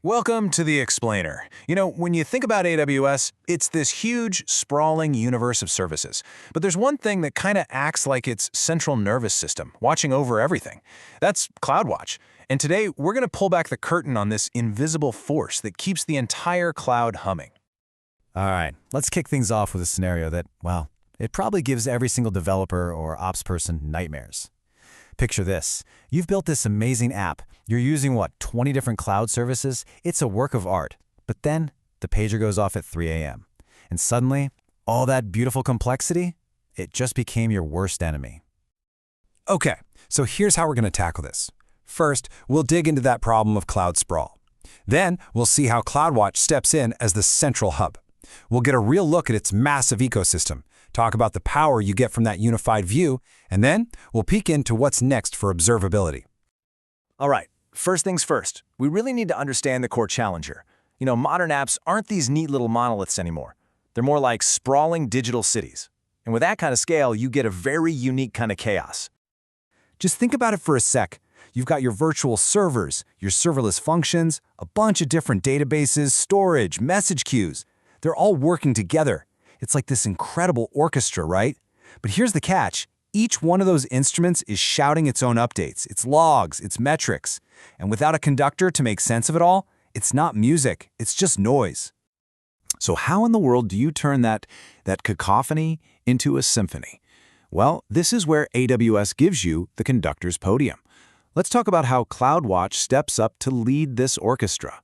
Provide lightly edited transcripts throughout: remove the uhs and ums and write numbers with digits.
Welcome to the Explainer. When you think about AWS, it's this huge, sprawling universe of services. But there's one thing that kind of acts like its central nervous system, watching over everything. That's Cloudatch. And today, we're going to pull back the curtain on this invisible force that keeps the entire cloud humming. All right, let's kick things off with a scenario that, well, it probably gives every single developer or ops person nightmares. Picture this. You've built this amazing app. You're using, 20 different cloud services? It's a work of art. But then, the pager goes off at 3 a.m. And suddenly, all that beautiful complexity, it just became your worst enemy. Okay, so here's how we're going to tackle this. First, we'll dig into that problem of cloud sprawl. Then, we'll see how Cloudatch steps in as the central hub. We'll get a real look at its massive ecosystem, talk about the power you get from that unified view, and then we'll peek into what's next for observability. All right, first things first, we really need to understand the core challenger. Modern apps aren't these neat little monoliths anymore. They're more like sprawling digital cities. And with that kind of scale, you get a very unique kind of chaos. Just think about it for a sec. You've got your virtual servers, your serverless functions, a bunch of different databases, storage, message queues. They're all working together. It's like this incredible orchestra, right? But here's the catch. Each one of those instruments is shouting its own updates, its logs, its metrics. And without a conductor to make sense of it all, it's not music, it's just noise. So how in the world do you turn that cacophony into a symphony? Well, this is where AWS gives you the conductor's podium. Let's talk about how Cloudatch steps up to lead this orchestra.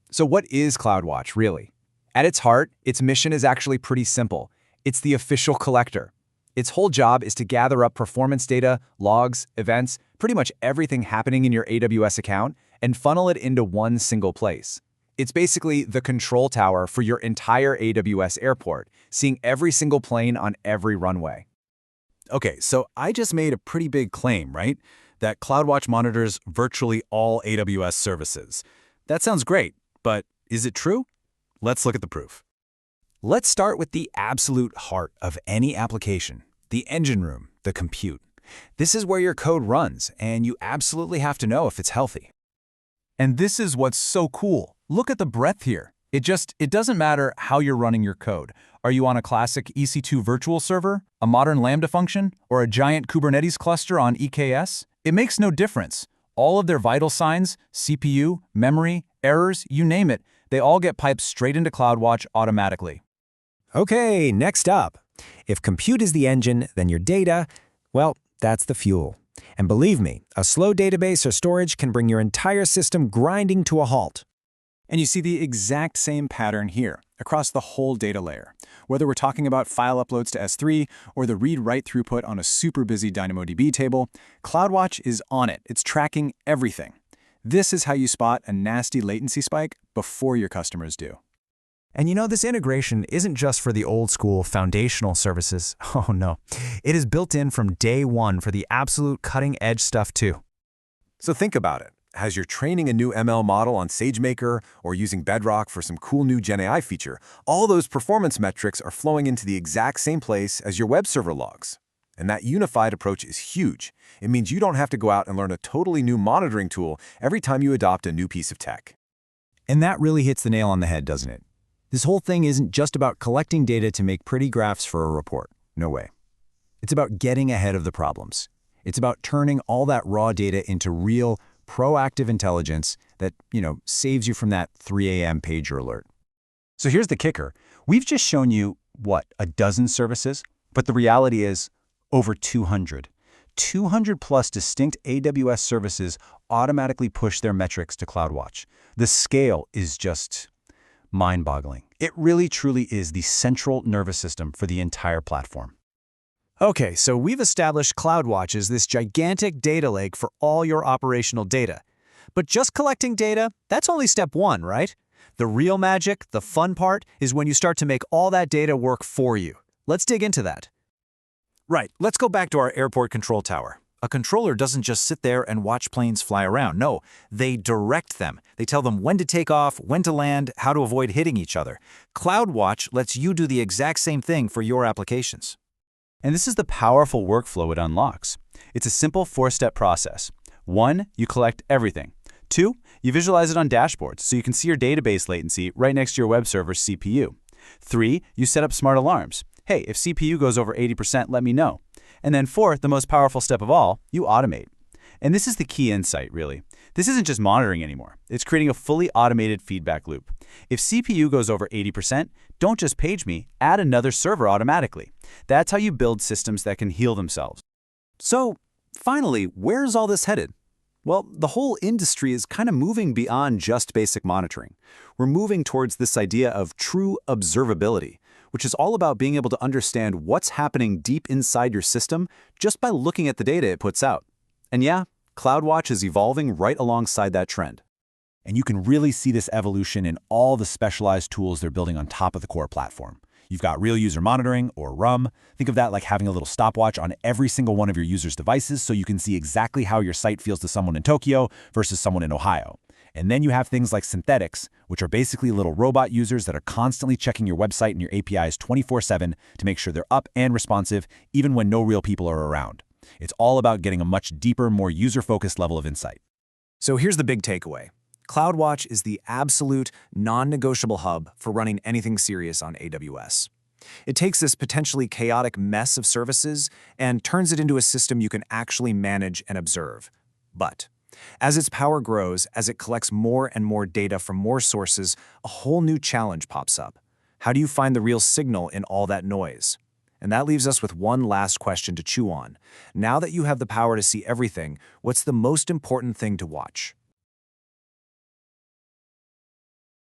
So what is Cloudatch, really? At its heart, its mission is actually pretty simple. It's the official collector. Its whole job is to gather up performance data, logs, events, pretty much everything happening in your AWS account, and funnel it into one single place. It's basically the control tower for your entire AWS airport, seeing every single plane on every runway. Okay, so I just made a pretty big claim, right? That Cloudatch monitors virtually all AWS services. That sounds great, but is it true? Let's look at the proof. Let's start with the absolute heart of any application, the engine room, the compute. This is where your code runs, and you absolutely have to know if it's healthy. And this is what's so cool. Look at the breadth here. It doesn't matter how you're running your code. Are you on a classic EC2 virtual server, a modern Lambda function, or a giant Kubernetes cluster on EKS? It makes no difference. All of their vital signs, CPU, memory, errors, you name it, they all get piped straight into Cloudatch automatically. Okay, next up. If compute is the engine, then your data, well, that's the fuel. And believe me, a slow database or storage can bring your entire system grinding to a halt. And you see the exact same pattern here, across the whole data layer. Whether we're talking about file uploads to S3 or the read-write throughput on a super busy DynamoDB table, Cloudatch is on it. It's tracking everything. This is how you spot a nasty latency spike before your customers do. And this integration isn't just for the old-school foundational services. Oh no, it is built in from day one for the absolute cutting-edge stuff too. So think about it. As you're training a new ML model on SageMaker or using Bedrock for some cool new GenAI feature, all those performance metrics are flowing into the exact same place as your web server logs. And that unified approach is huge. It means you don't have to go out and learn a totally new monitoring tool every time you adopt a new piece of tech. And that really hits the nail on the head, doesn't it? This whole thing isn't just about collecting data to make pretty graphs for a report. No way. It's about getting ahead of the problems. It's about turning all that raw data into real, proactive intelligence that, saves you from that 3 a.m. pager alert. So here's the kicker. We've just shown you, a dozen services? But the reality is over 200. 200 plus distinct AWS services automatically push their metrics to Cloudatch. The scale is just mind-boggling. It really truly is the central nervous system for the entire platform. Okay, so we've established Cloudatch as this gigantic data lake for all your operational data. But just collecting data, that's only step one, right? The real magic, the fun part, is when you start to make all that data work for you. Let's dig into that. Right, let's go back to our airport control tower. A controller doesn't just sit there and watch planes fly around. No, they direct them. They tell them when to take off, when to land, how to avoid hitting each other. Cloudatch lets you do the exact same thing for your applications. And this is the powerful workflow it unlocks. It's a simple 4-step process. 1, you collect everything. 2, you visualize it on dashboards so you can see your database latency right next to your web server's CPU. 3, you set up smart alarms. Hey, if CPU goes over 80%, let me know. And then 4, the most powerful step of all, you automate. And this is the key insight, really. This isn't just monitoring anymore. It's creating a fully automated feedback loop. If CPU goes over 80%, don't just page me, add another server automatically. That's how you build systems that can heal themselves. So, finally, where's all this headed? Well, the whole industry is kind of moving beyond just basic monitoring. We're moving towards this idea of true observability, which is all about being able to understand what's happening deep inside your system just by looking at the data it puts out. And yeah, Cloudwatch is evolving right alongside that trend. And you can really see this evolution in all the specialized tools they're building on top of the core platform. You've got real user monitoring, or RUM. Think of that like having a little stopwatch on every single one of your users' devices so you can see exactly how your site feels to someone in Tokyo versus someone in Ohio. And then you have things like synthetics, which are basically little robot users that are constantly checking your website and your APIs 24/7 to make sure they're up and responsive, even when no real people are around. It's all about getting a much deeper, more user-focused level of insight. So here's the big takeaway. Cloudwatch is the absolute, non-negotiable hub for running anything serious on AWS. It takes this potentially chaotic mess of services and turns it into a system you can actually manage and observe. But as its power grows, as it collects more and more data from more sources, a whole new challenge pops up. How do you find the real signal in all that noise? And that leaves us with one last question to chew on. Now that you have the power to see everything, what's the most important thing to watch?